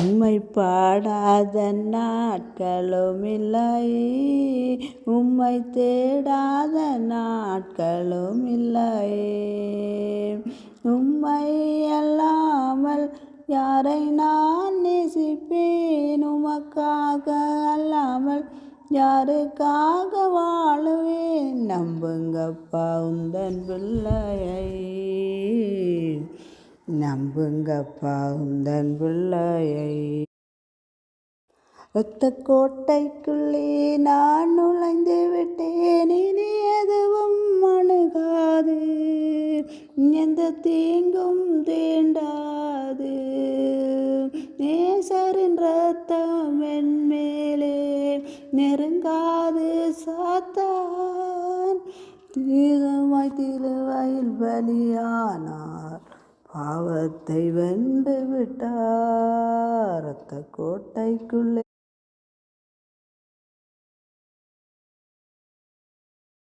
உம்மை பாடாத நாட்களும் இல்லை, உம்மை தேடாத நாட்களும் இல்லை. உம்மை அல்லாமல் யாரை நான் நேசிப்பேன்? உமக்காக அல்லாமல் யாருக்காக வாழுவேன்? நம்புங்கப்பா உந்தன் பிள்ளையை, நம்புங்கப்பா உந்தன் பிள்ளையை. ஒத்த கோட்டைக்குள்ளே நான் நுழைந்து விட்டேன், இனி எதுவும் அணுகாது, எந்த தீங்கும் தீண்டாது. நேசரின் ரத்தம் என் மேலே நெருங்காது. சாத்தான் தீரமாய் திருவாயில் பலியானார், பாவத்தை வென்று விட்டார். ரத்த கோட்டைக்குள்ளே